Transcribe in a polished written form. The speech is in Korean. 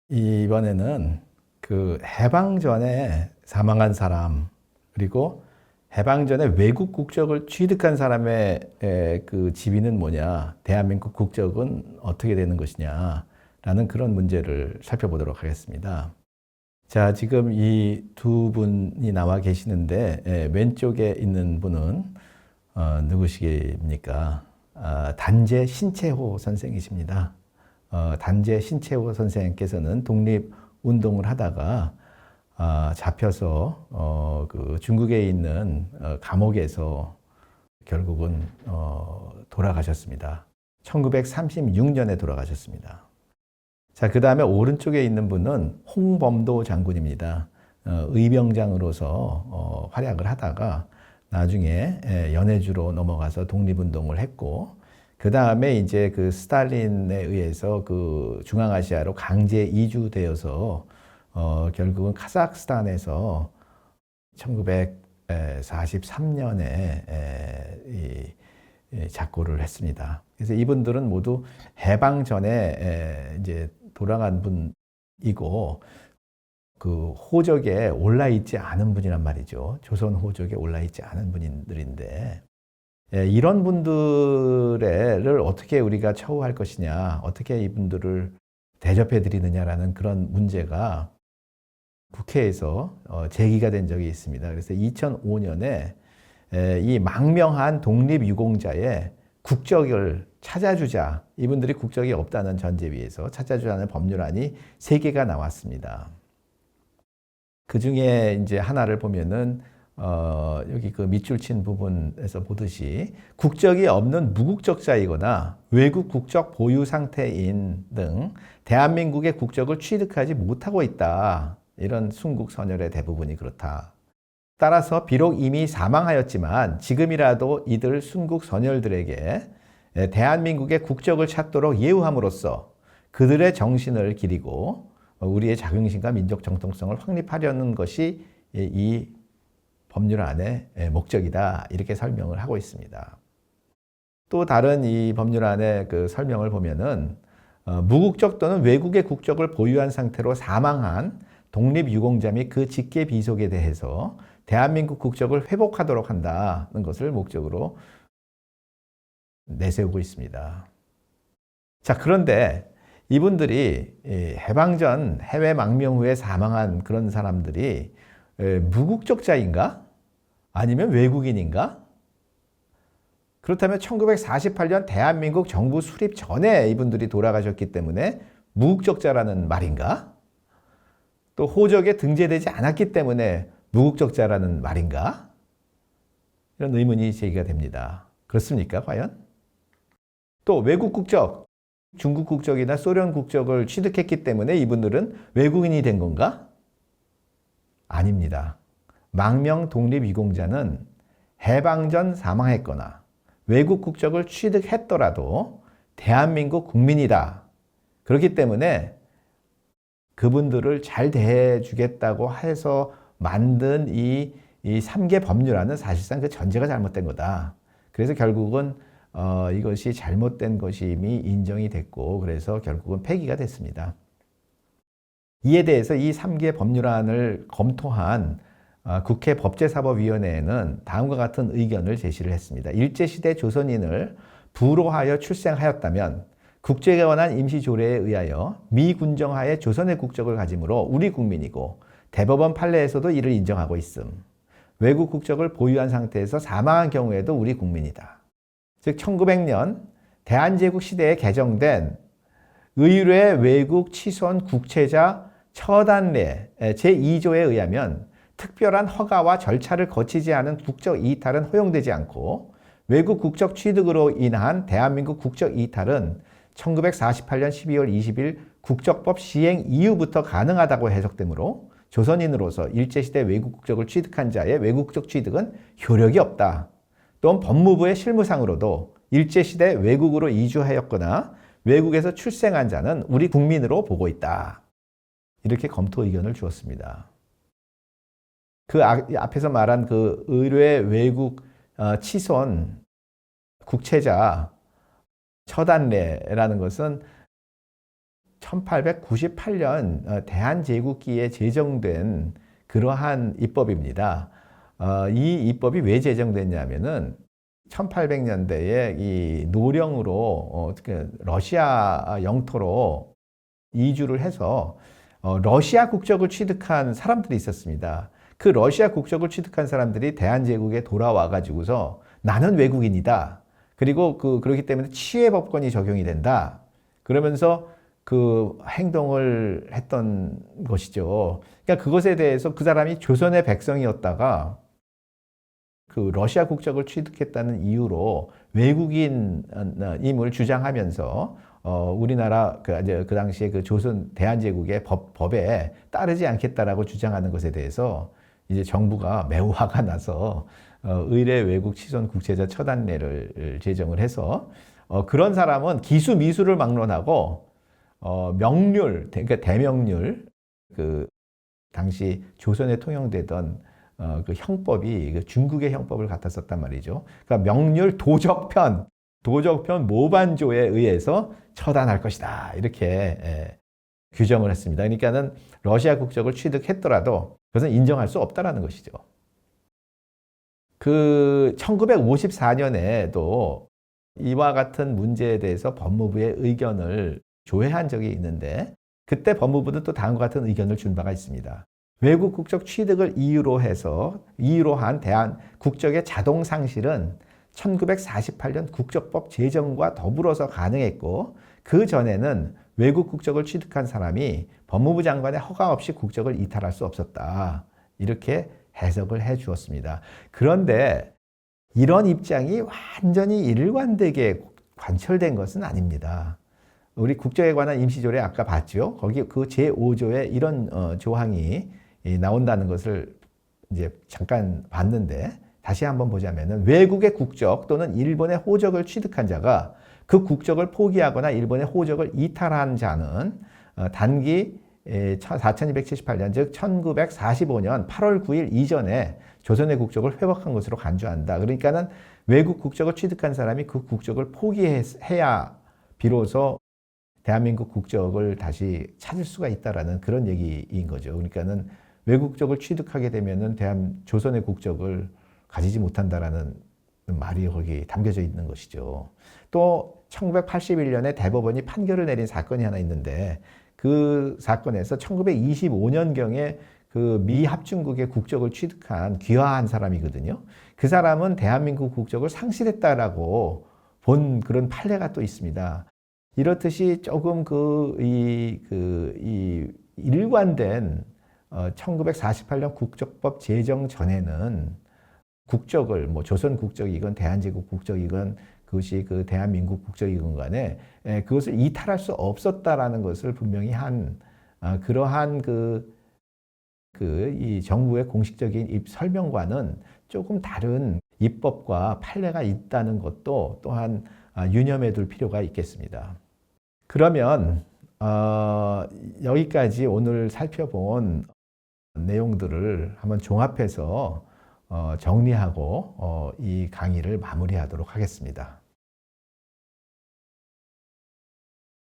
이번에는 그 해방 전에 사망한 사람, 그리고 해방 전에 외국 국적을 취득한 사람의 그 지위는 뭐냐, 대한민국 국적은 어떻게 되는 것이냐라는 그런 문제를 살펴보도록 하겠습니다. 자, 지금 이 두 분이 나와 계시는데, 왼쪽에 있는 분은 누구시겠습니까? 단재 신채호 선생이십니다. 단재 신채호 선생께서는 독립운동을 하다가 잡혀서 그 중국에 있는 감옥에서 결국은 돌아가셨습니다. 1936년에 돌아가셨습니다. 자, 그 다음에 오른쪽에 있는 분은 홍범도 장군입니다. 의병장으로서 활약을 하다가 나중에 연해주로 넘어가서 독립운동을 했고, 그 다음에 이제 그 스탈린에 의해서 그 중앙아시아로 강제 이주되어서 결국은 카자흐스탄에서 1943년에 작고를 했습니다. 그래서 이분들은 모두 해방 전에 이제 돌아간 분이고, 그 호적에 올라 있지 않은 분이란 말이죠. 조선 호적에 올라 있지 않은 분들인데, 이런 분들을 어떻게 우리가 처우할 것이냐, 어떻게 이분들을 대접해 드리느냐라는 그런 문제가 국회에서 제기가 된 적이 있습니다. 그래서 2005년에 이 망명한 독립유공자의 국적을 찾아주자, 이분들이 국적이 없다는 전제 위에서 찾아주자는 법률안이 3개가 나왔습니다. 그 중에 이제 하나를 보면은 여기 그 밑줄 친 부분에서 보듯이 국적이 없는 무국적자이거나 외국 국적 보유 상태인 등 대한민국의 국적을 취득하지 못하고 있다. 이런 순국 선열의 대부분이 그렇다. 따라서 비록 이미 사망하였지만 지금이라도 이들 순국 선열들에게 대한민국의 국적을 찾도록 예우함으로써 그들의 정신을 기리고 우리의 자긍심과 민족 정통성을 확립하려는 것이 이 법률안의 목적이다. 이렇게 설명을 하고 있습니다. 또 다른 이 법률안의 그 설명을 보면은 무국적 또는 외국의 국적을 보유한 상태로 사망한 독립유공자 및 그 직계 비속에 대해서 대한민국 국적을 회복하도록 한다는 것을 목적으로 내세우고 있습니다. 자, 그런데 이분들이 해방 전 해외 망명 후에 사망한 그런 사람들이 무국적자인가? 아니면 외국인인가? 그렇다면 1948년 대한민국 정부 수립 전에 이분들이 돌아가셨기 때문에 무국적자라는 말인가? 또 호적에 등재되지 않았기 때문에 무국적자라는 말인가? 이런 의문이 제기가 됩니다. 그렇습니까, 과연? 또 외국 국적, 중국 국적이나 소련 국적을 취득했기 때문에 이분들은 외국인이 된 건가? 아닙니다. 망명 독립유공자는 해방 전 사망했거나 외국 국적을 취득했더라도 대한민국 국민이다. 그렇기 때문에 그분들을 잘 대해주겠다고 해서 만든 이 3개 법률안은 사실상 그 전제가 잘못된 거다. 그래서 결국은 이것이 잘못된 것임이 인정이 됐고, 그래서 결국은 폐기가 됐습니다. 이에 대해서 이 3개 법률안을 검토한 국회 법제사법위원회에는 다음과 같은 의견을 제시를 했습니다. 일제시대 조선인을 부로 하여 출생하였다면 국적에 관한 임시조례에 의하여 미군정하에 조선의 국적을 가지므로 우리 국민이고 대법원 판례에서도 이를 인정하고 있음. 외국 국적을 보유한 상태에서 사망한 경우에도 우리 국민이다. 즉 1900년 대한제국 시대에 개정된 의뢰 외국 치손 국채자 처단례 제2조에 의하면 특별한 허가와 절차를 거치지 않은 국적 이탈은 허용되지 않고 외국 국적 취득으로 인한 대한민국 국적 이탈은 1948년 12월 20일 국적법 시행 이후부터 가능하다고 해석되므로 조선인으로서 일제시대 외국 국적을 취득한 자의 외국 국적 취득은 효력이 없다. 또한 법무부의 실무상으로도 일제시대 외국으로 이주하였거나 외국에서 출생한 자는 우리 국민으로 보고 있다. 이렇게 검토 의견을 주었습니다. 그 앞에서 말한 그 의뢰 외국 치손 국채자 처단례라는 것은 1898년 대한제국기에 제정된 그러한 입법입니다. 이 입법이 왜 제정됐냐면은 1800년대에 이 노령으로 러시아 영토로 이주를 해서 러시아 국적을 취득한 사람들이 있었습니다. 그 러시아 국적을 취득한 사람들이 대한제국에 돌아와 가지고서 나는 외국인이다. 그리고 그렇기 때문에 치해법권이 적용이 된다. 그러면서 그 행동을 했던 것이죠. 그러니까 그것에 대해서 그 사람이 조선의 백성이었다가 그 러시아 국적을 취득했다는 이유로 외국인임을 주장하면서 우리나라 그 당시에 그 조선 대한제국의 법에 따르지 않겠다라고 주장하는 것에 대해서 이제 정부가 매우 화가 나서 의례 외국 취손 국채자 처단례를 제정을 해서 그런 사람은 기수 미수를 막론하고 명률, 그러니까 대명률, 그 당시 조선에 통용되던 그 형법이 그 중국의 형법을 갖다 썼단 말이죠. 그러니까 명률 도적편 모반조에 의해서 처단할 것이다. 이렇게 규정을 했습니다. 그러니까는 러시아 국적을 취득했더라도 그것은 인정할 수 없다라는 것이죠. 그 1954년에도 이와 같은 문제에 대해서 법무부의 의견을 조회한 적이 있는데 그때 법무부는 또 다음과 같은 의견을 준 바가 있습니다. 외국 국적 취득을 이유로 한 대한 국적의 자동 상실은 1948년 국적법 제정과 더불어서 가능했고 그 전에는 외국 국적을 취득한 사람이 법무부 장관의 허가 없이 국적을 이탈할 수 없었다. 이렇게 해석을 해 주었습니다. 그런데 이런 입장이 완전히 일관되게 관철된 것은 아닙니다. 우리 국적에 관한 임시조례 아까 봤죠? 거기 그 제5조에 이런 조항이 나온다는 것을 이제 잠깐 봤는데 다시 한번 보자면은 외국의 국적 또는 일본의 호적을 취득한 자가 그 국적을 포기하거나 일본의 호적을 이탈한 자는 단기 4278년 즉 1945년 8월 9일 이전에 조선의 국적을 회복한 것으로 간주한다. 그러니까는 외국 국적을 취득한 사람이 그 국적을 포기해야 비로소 대한민국 국적을 다시 찾을 수가 있다라는 그런 얘기인 거죠. 그러니까는 외국 국적을 취득하게 되면은 조선의 국적을 가지지 못한다라는 말이 거기 담겨져 있는 것이죠. 또 1981년에 대법원이 판결을 내린 사건이 하나 있는데 그 사건에서 1925년경에 그 미 합중국의 국적을 취득한 귀화한 사람이거든요. 그 사람은 대한민국 국적을 상실했다라고 본 그런 판례가 또 있습니다. 이렇듯이 조금 일관된 1948년 국적법 제정 전에는 국적을 조선 국적이건 대한제국 국적이건 그것이 그 대한민국 국적이건 간에 그것을 이탈할 수 없었다라는 것을 분명히 한 그러한 이 정부의 공식적인 설명과는 조금 다른 입법과 판례가 있다는 것도 또한 유념해 둘 필요가 있겠습니다. 그러면 여기까지 오늘 살펴본 내용들을 한번 종합해서 정리하고 이 강의를 마무리하도록 하겠습니다.